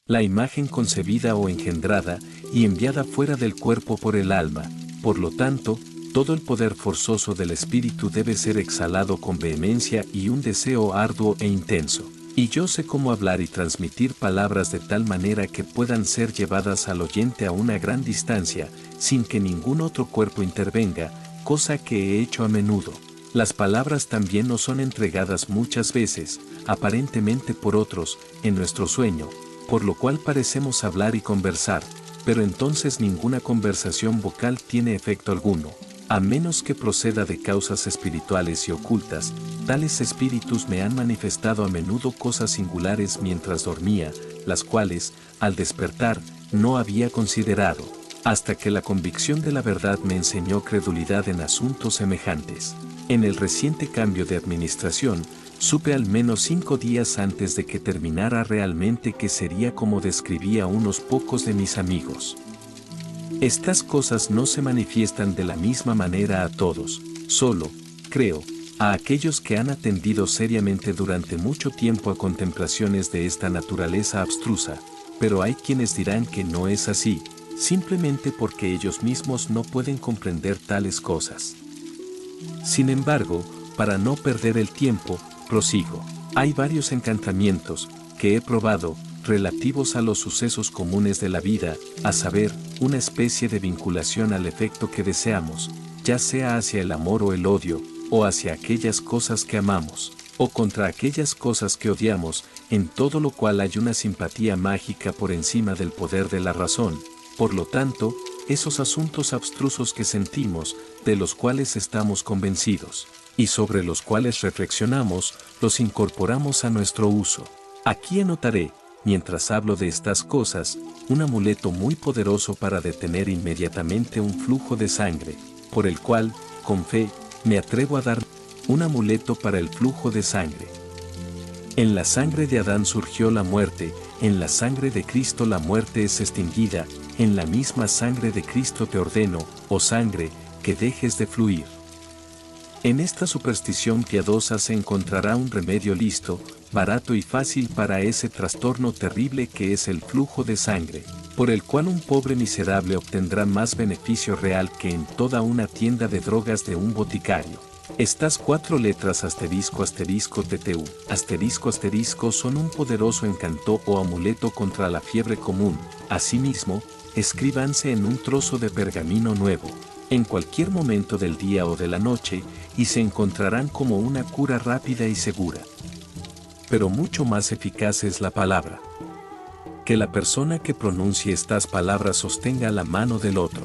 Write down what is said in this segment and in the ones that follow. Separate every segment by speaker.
Speaker 1: La imagen concebida o engendrada y enviada fuera del cuerpo por el alma. Por lo tanto, todo el poder forzoso del espíritu debe ser exhalado con vehemencia y un deseo arduo e intenso. Y yo sé cómo hablar y transmitir palabras de tal manera que puedan ser llevadas al oyente a una gran distancia, sin que ningún otro cuerpo intervenga, cosa que he hecho a menudo. Las palabras también nos son entregadas muchas veces, aparentemente por otros, en nuestro sueño, por lo cual parecemos hablar y conversar, pero entonces ninguna conversación vocal tiene efecto alguno, a menos que proceda de causas espirituales y ocultas. Tales espíritus me han manifestado a menudo cosas singulares mientras dormía, las cuales, al despertar, no había considerado, hasta que la convicción de la verdad me enseñó credulidad en asuntos semejantes. En el reciente cambio de administración, supe al menos 5 días antes de que terminara realmente que sería como describía unos pocos de mis amigos. Estas cosas no se manifiestan de la misma manera a todos, solo, creo, a aquellos que han atendido seriamente durante mucho tiempo a contemplaciones de esta naturaleza abstrusa, pero hay quienes dirán que no es así, simplemente porque ellos mismos no pueden comprender tales cosas. Sin embargo, para no perder el tiempo, prosigo. Hay varios encantamientos que he probado, relativos a los sucesos comunes de la vida, a saber, una especie de vinculación al efecto que deseamos, ya sea hacia el amor o el odio, o hacia aquellas cosas que amamos, o contra aquellas cosas que odiamos, en todo lo cual hay una simpatía mágica por encima del poder de la razón. Por lo tanto, esos asuntos abstrusos que sentimos, de los cuales estamos convencidos, y sobre los cuales reflexionamos, los incorporamos a nuestro uso. Aquí anotaré, mientras hablo de estas cosas, un amuleto muy poderoso para detener inmediatamente un flujo de sangre, por el cual, con fe, me atrevo a dar un amuleto para el flujo de sangre. En la sangre de Adán surgió la muerte, en la sangre de Cristo la muerte es extinguida, en la misma sangre de Cristo te ordeno, oh sangre, que dejes de fluir. En esta superstición piadosa se encontrará un remedio listo, barato y fácil para ese trastorno terrible que es el flujo de sangre, por el cual un pobre miserable obtendrá más beneficio real que en toda una tienda de drogas de un boticario. Estas 4 letras asterisco asterisco TTU, asterisco asterisco son un poderoso encanto o amuleto contra la fiebre común. Asimismo, escríbanse en un trozo de pergamino nuevo, en cualquier momento del día o de la noche, y se encontrarán como una cura rápida y segura. Pero mucho más eficaz es la palabra. Que la persona que pronuncie estas palabras sostenga la mano del otro.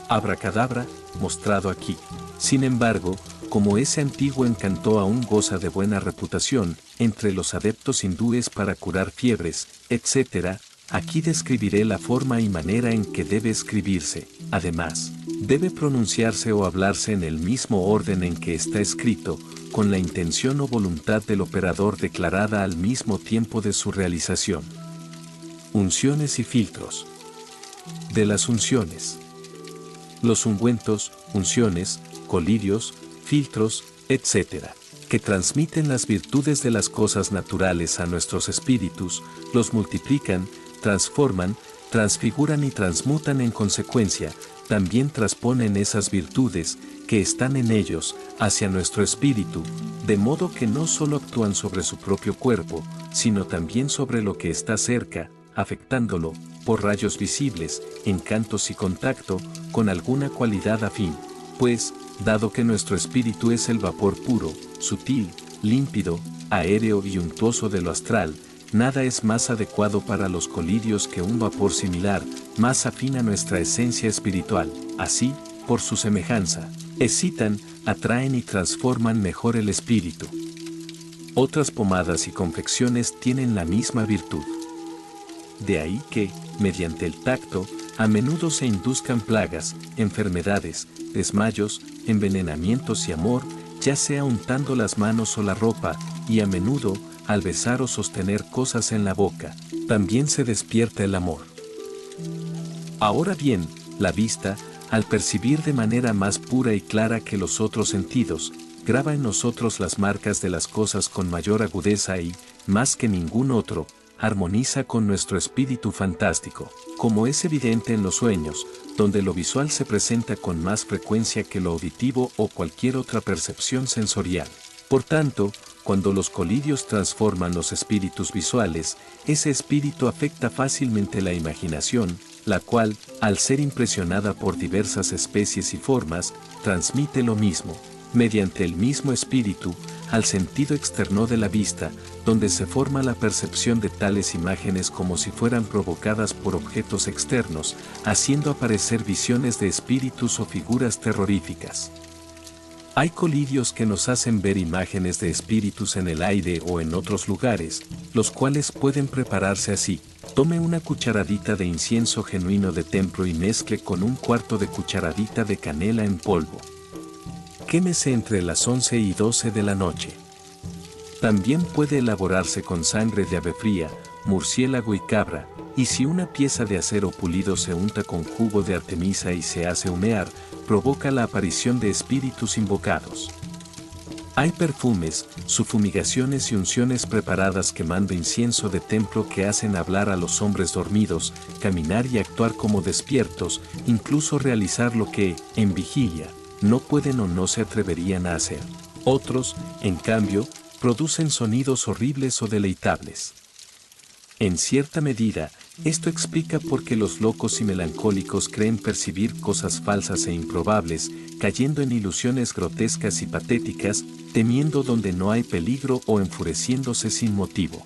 Speaker 1: Abracadabra, mostrado aquí. Sin embargo, como ese antiguo encanto aún goza de buena reputación entre los adeptos hindúes para curar fiebres, etc., aquí describiré la forma y manera en que debe escribirse. Además, debe pronunciarse o hablarse en el mismo orden en que está escrito, con la intención o voluntad del operador declarada al mismo tiempo de su realización. Unciones y filtros. De las unciones. Los ungüentos, unciones, colirios, filtros, etc., que transmiten las virtudes de las cosas naturales a nuestros espíritus, los multiplican, transforman, transfiguran y transmutan en consecuencia, también transponen esas virtudes, que están en ellos, hacia nuestro espíritu, de modo que no solo actúan sobre su propio cuerpo, sino también sobre lo que está cerca, afectándolo, por rayos visibles, encantos y contacto, con alguna cualidad afín. Pues, dado que nuestro espíritu es el vapor puro, sutil, límpido, aéreo y untuoso de lo astral, nada es más adecuado para los colirios que un vapor similar, más afín a nuestra esencia espiritual. Así, por su semejanza, excitan, atraen y transforman mejor el espíritu. Otras pomadas y confecciones tienen la misma virtud. De ahí que, mediante el tacto, a menudo se induzcan plagas, enfermedades, desmayos, envenenamientos y amor, ya sea untando las manos o la ropa, y a menudo, al besar o sostener cosas en la boca, también se despierta el amor. Ahora bien, la vista, al percibir de manera más pura y clara que los otros sentidos, graba en nosotros las marcas de las cosas con mayor agudeza y, más que ningún otro, armoniza con nuestro espíritu fantástico, como es evidente en los sueños, donde lo visual se presenta con más frecuencia que lo auditivo o cualquier otra percepción sensorial. Por tanto, cuando los colirios transforman los espíritus visuales, ese espíritu afecta fácilmente la imaginación, la cual, al ser impresionada por diversas especies y formas, transmite lo mismo, mediante el mismo espíritu, al sentido externo de la vista, donde se forma la percepción de tales imágenes como si fueran provocadas por objetos externos, haciendo aparecer visiones de espíritus o figuras terroríficas. Hay colirios que nos hacen ver imágenes de espíritus en el aire o en otros lugares, los cuales pueden prepararse así. Tome una cucharadita de incienso genuino de templo y mezcle con un cuarto de cucharadita de canela en polvo. Quémese entre las 11 y 12 de la noche. También puede elaborarse con sangre de ave fría, murciélago y cabra, y si una pieza de acero pulido se unta con jugo de artemisa y se hace humear, provoca la aparición de espíritus invocados. Hay perfumes, fumigaciones y unciones preparadas quemando incienso de templo que hacen hablar a los hombres dormidos, caminar y actuar como despiertos, incluso realizar lo que, en vigilia, no pueden o no se atreverían a hacer. Otros, en cambio, producen sonidos horribles o deleitables. En cierta medida, esto explica por qué los locos y melancólicos creen percibir cosas falsas e improbables, cayendo en ilusiones grotescas y patéticas, temiendo donde no hay peligro o enfureciéndose sin motivo.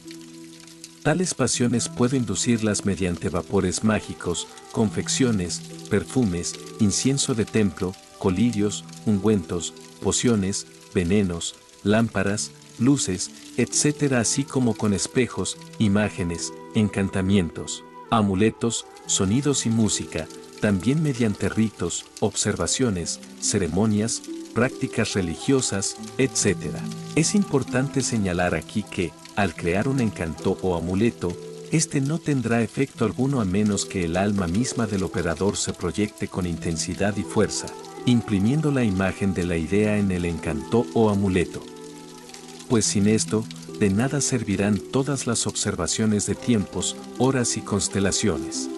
Speaker 1: Tales pasiones puedo inducirlas mediante vapores mágicos, confecciones, perfumes, incienso de templo, colirios, ungüentos, pociones, venenos, lámparas, luces, etc., así como con espejos, imágenes, encantamientos, amuletos, sonidos y música, también mediante ritos, observaciones, ceremonias, prácticas religiosas, etc. Es importante señalar aquí que, al crear un encanto o amuleto, este no tendrá efecto alguno a menos que el alma misma del operador se proyecte con intensidad y fuerza, imprimiendo la imagen de la idea en el encanto o amuleto. Pues sin esto, de nada servirán todas las observaciones de tiempos, horas y constelaciones.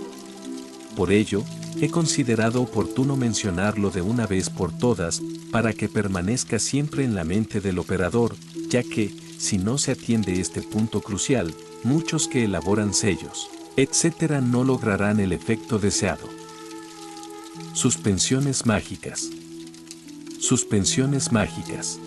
Speaker 1: Por ello, he considerado oportuno mencionarlo de una vez por todas, para que permanezca siempre en la mente del operador, ya que, si no se atiende este punto crucial, muchos que elaboran sellos, etc., no lograrán el efecto deseado. Suspensiones mágicas. Suspensiones mágicas.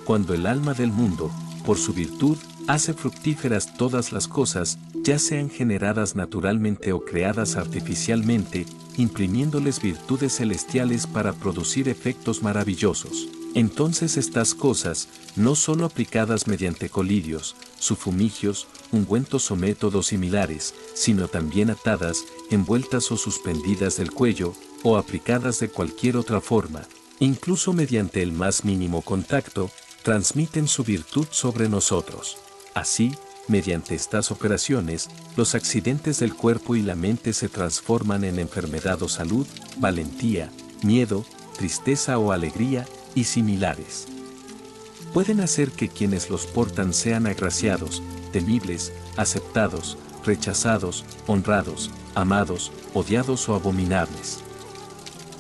Speaker 1: Cuando el alma del mundo, por su virtud, hace fructíferas todas las cosas, ya sean generadas naturalmente o creadas artificialmente, imprimiéndoles virtudes celestiales para producir efectos maravillosos. Entonces estas cosas, no solo aplicadas mediante colirios, sufumigios, ungüentos o métodos similares, sino también atadas, envueltas o suspendidas del cuello, o aplicadas de cualquier otra forma, incluso mediante el más mínimo contacto, transmiten su virtud sobre nosotros. Así, mediante estas operaciones, los accidentes del cuerpo y la mente se transforman en enfermedad o salud, valentía, miedo, tristeza o alegría, y similares. Pueden hacer que quienes los portan sean agraciados, temibles, aceptados, rechazados, honrados, amados, odiados o abominables.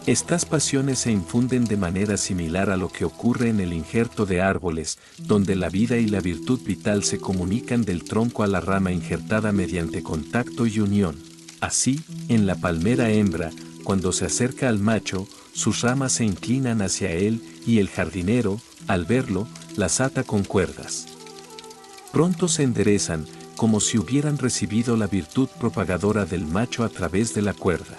Speaker 1: Estas pasiones se infunden de manera similar a lo que ocurre en el injerto de árboles, donde la vida y la virtud vital se comunican del tronco a la rama injertada mediante contacto y unión. Así, en la palmera hembra, cuando se acerca al macho, sus ramas se inclinan hacia él y el jardinero, al verlo, las ata con cuerdas. Pronto se enderezan, como si hubieran recibido la virtud propagadora del macho a través de la cuerda.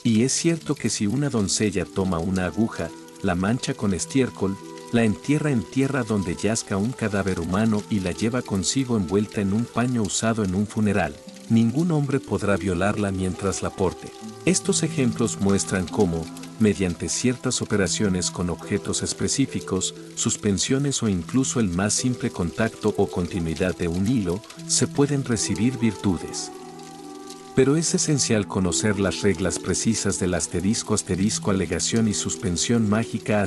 Speaker 1: Y es cierto que si una doncella toma una aguja, la mancha con estiércol, la entierra en tierra donde yazca un cadáver humano y la lleva consigo envuelta en un paño usado en un funeral, ningún hombre podrá violarla mientras la porte. Estos ejemplos muestran cómo, mediante ciertas operaciones con objetos específicos, suspensiones o incluso el más simple contacto o continuidad de un hilo, se pueden recibir virtudes. Pero es esencial conocer las reglas precisas del ***, alegación y suspensión mágica ***.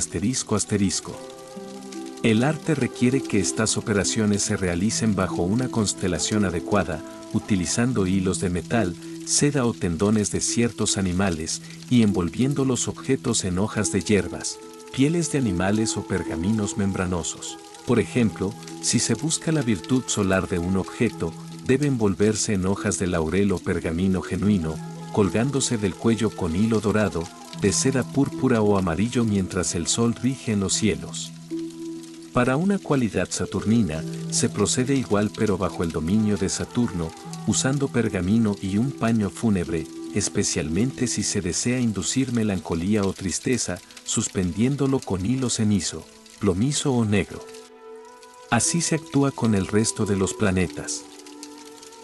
Speaker 1: El arte requiere que estas operaciones se realicen bajo una constelación adecuada, utilizando hilos de metal, seda o tendones de ciertos animales, y envolviendo los objetos en hojas de hierbas, pieles de animales o pergaminos membranosos. Por ejemplo, si se busca la virtud solar de un objeto, debe envolverse en hojas de laurel o pergamino genuino, colgándose del cuello con hilo dorado, de seda púrpura o amarillo mientras el sol rige en los cielos. Para una cualidad saturnina, se procede igual pero bajo el dominio de Saturno, usando pergamino y un paño fúnebre, especialmente si se desea inducir melancolía o tristeza, suspendiéndolo con hilo cenizo, plomizo o negro. Así se actúa con el resto de los planetas.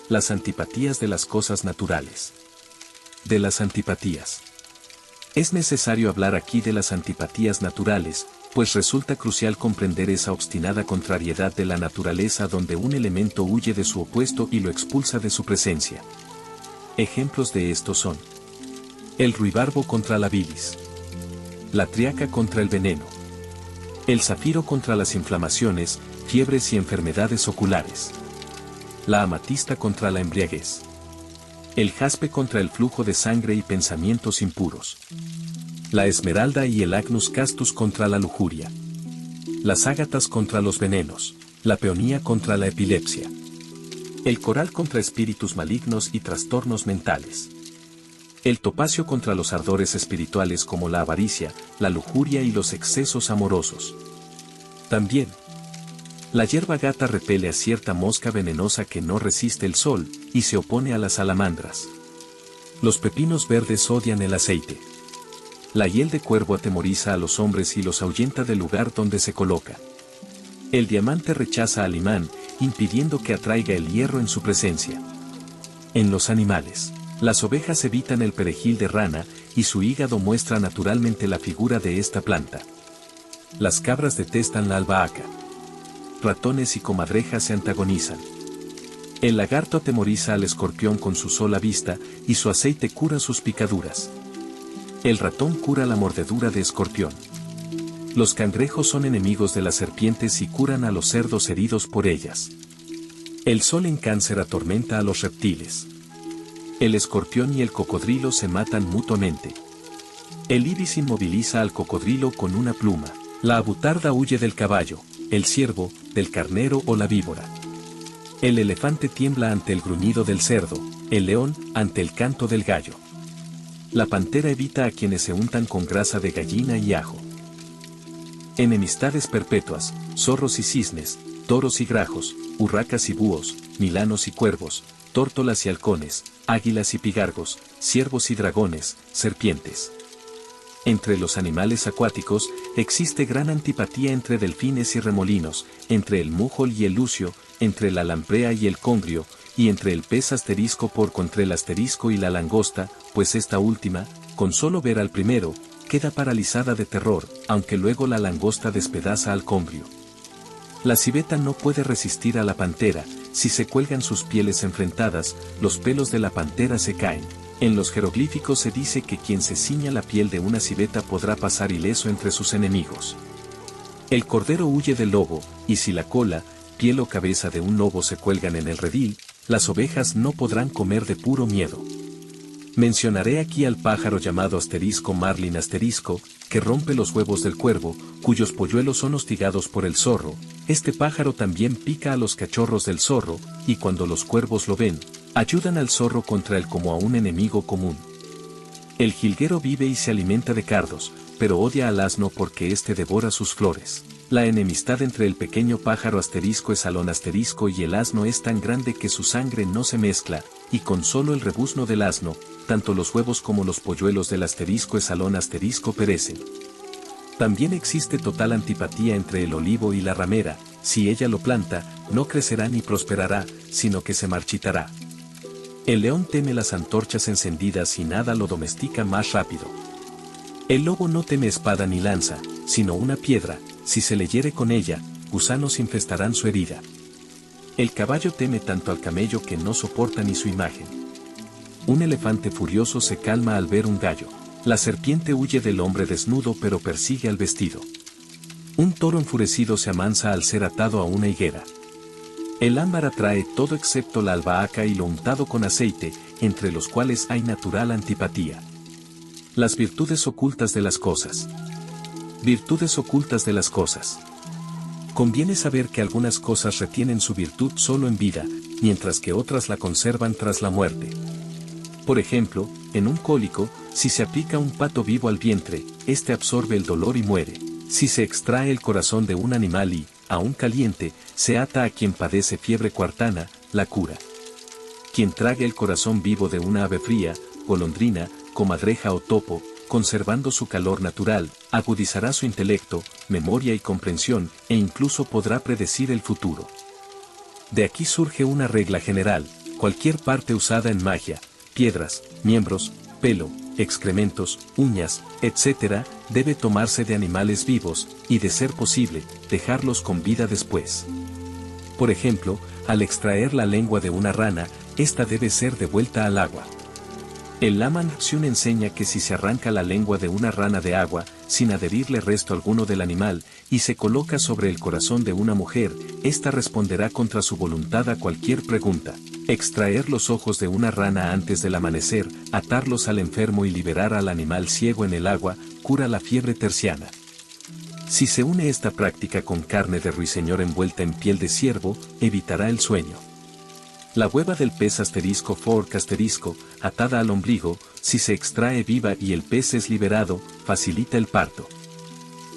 Speaker 1: Las antipatías de las cosas naturales. De las antipatías. Es necesario hablar aquí de las antipatías naturales, pues resulta crucial comprender esa obstinada contrariedad de la naturaleza donde un elemento huye de su opuesto y lo expulsa de su presencia. Ejemplos de esto son: el ruibarbo contra la bilis, la triaca contra el veneno, el zafiro contra las inflamaciones, fiebres y enfermedades oculares, la amatista contra la embriaguez, el jaspe contra el flujo de sangre y pensamientos impuros, la esmeralda y el agnus castus contra la lujuria, las ágatas contra los venenos, la peonía contra la epilepsia, el coral contra espíritus malignos y trastornos mentales, el topacio contra los ardores espirituales como la avaricia, la lujuria y los excesos amorosos. También, la hierba gata repele a cierta mosca venenosa que no resiste el sol y se opone a las salamandras. Los pepinos verdes odian el aceite. La hiel de cuervo atemoriza a los hombres y los ahuyenta del lugar donde se coloca. El diamante rechaza al imán, impidiendo que atraiga el hierro en su presencia. En los animales, las ovejas evitan el perejil de rana, y su hígado muestra naturalmente la figura de esta planta. Las cabras detestan la albahaca. Ratones y comadrejas se antagonizan. El lagarto atemoriza al escorpión con su sola vista, y su aceite cura sus picaduras. El ratón cura la mordedura de escorpión. Los cangrejos son enemigos de las serpientes y curan a los cerdos heridos por ellas. El sol en Cáncer atormenta a los reptiles. El escorpión y el cocodrilo se matan mutuamente. El ibis inmoviliza al cocodrilo con una pluma. La abutarda huye del caballo, el ciervo, del carnero o la víbora. El elefante tiembla ante el gruñido del cerdo, el león ante el canto del gallo. La pantera evita a quienes se untan con grasa de gallina y ajo. Enemistades perpetuas, zorros y cisnes, toros y grajos, urracas y búhos, milanos y cuervos, tórtolas y halcones, águilas y pigargos, ciervos y dragones, serpientes. Entre los animales acuáticos, existe gran antipatía entre delfines y remolinos, entre el mújol y el lucio, entre la lamprea y el congrio, y entre el pez asterisco por contra el asterisco y la langosta, pues esta última, con solo ver al primero, queda paralizada de terror, aunque luego la langosta despedaza al congrio. La civeta no puede resistir a la pantera, si se cuelgan sus pieles enfrentadas, los pelos de la pantera se caen. En los jeroglíficos se dice que quien se ciña la piel de una civeta podrá pasar ileso entre sus enemigos. El cordero huye del lobo, y si la cola, piel o cabeza de un lobo se cuelgan en el redil, las ovejas no podrán comer de puro miedo. Mencionaré aquí al pájaro llamado asterisco marlin asterisco, que rompe los huevos del cuervo, cuyos polluelos son hostigados por el zorro. Este pájaro también pica a los cachorros del zorro, y cuando los cuervos lo ven, ayudan al zorro contra él como a un enemigo común. El jilguero vive y se alimenta de cardos, pero odia al asno porque éste devora sus flores. La enemistad entre el pequeño pájaro asterisco esalón asterisco y el asno es tan grande que su sangre no se mezcla, y con solo el rebuzno del asno, tanto los huevos como los polluelos del asterisco esalón asterisco perecen. También existe total antipatía entre el olivo y la ramera, si ella lo planta, no crecerá ni prosperará, sino que se marchitará. El león teme las antorchas encendidas y nada lo domestica más rápido. El lobo no teme espada ni lanza, sino una piedra, si se le hiere con ella, gusanos infestarán su herida. El caballo teme tanto al camello que no soporta ni su imagen. Un elefante furioso se calma al ver un gallo. La serpiente huye del hombre desnudo pero persigue al vestido. Un toro enfurecido se amansa al ser atado a una higuera. El ámbar atrae todo excepto la albahaca y lo untado con aceite, entre los cuales hay natural antipatía. Las virtudes ocultas de las cosas. Virtudes ocultas de las cosas. Conviene saber que algunas cosas retienen su virtud solo en vida, mientras que otras la conservan tras la muerte. Por ejemplo, en un cólico, si se aplica un pato vivo al vientre, éste absorbe el dolor y muere. Si se extrae el corazón de un animal y, aún caliente, se ata a quien padece fiebre cuartana, la cura. Quien trague el corazón vivo de una ave fría, golondrina, comadreja o topo, conservando su calor natural, agudizará su intelecto, memoria y comprensión, e incluso podrá predecir el futuro. De aquí surge una regla general: cualquier parte usada en magia, piedras, miembros, pelo, excrementos, uñas, etc., debe tomarse de animales vivos, y de ser posible, dejarlos con vida después. Por ejemplo, al extraer la lengua de una rana, esta debe ser devuelta al agua. El Lama Nrtsyun enseña que si se arranca la lengua de una rana de agua, sin adherirle resto alguno del animal, y se coloca sobre el corazón de una mujer, ésta responderá contra su voluntad a cualquier pregunta. Extraer los ojos de una rana antes del amanecer, atarlos al enfermo y liberar al animal ciego en el agua, cura la fiebre terciana. Si se une esta práctica con carne de ruiseñor envuelta en piel de ciervo, evitará el sueño. La hueva del pez *fork*, atada al ombligo, si se extrae viva y el pez es liberado, facilita el parto.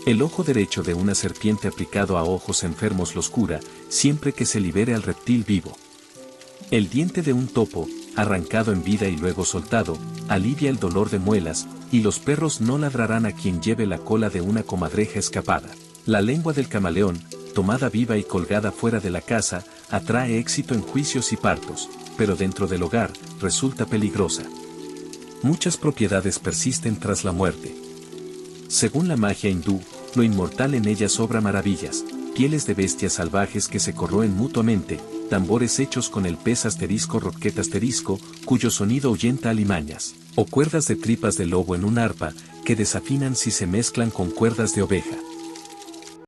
Speaker 1: El ojo derecho de una serpiente aplicado a ojos enfermos los cura, siempre que se libere al reptil vivo. El diente de un topo, arrancado en vida y luego soltado, alivia el dolor de muelas, y los perros no ladrarán a quien lleve la cola de una comadreja escapada. La lengua del camaleón, tomada viva y colgada fuera de la casa, atrae éxito en juicios y partos, pero dentro del hogar, resulta peligrosa. Muchas propiedades persisten tras la muerte. Según la magia hindú, lo inmortal en ellas obra maravillas: pieles de bestias salvajes que se corroen mutuamente, tambores hechos con el pez *roquet cuyo sonido ahuyenta alimañas, o cuerdas de tripas de lobo en un arpa, que desafinan si se mezclan con cuerdas de oveja.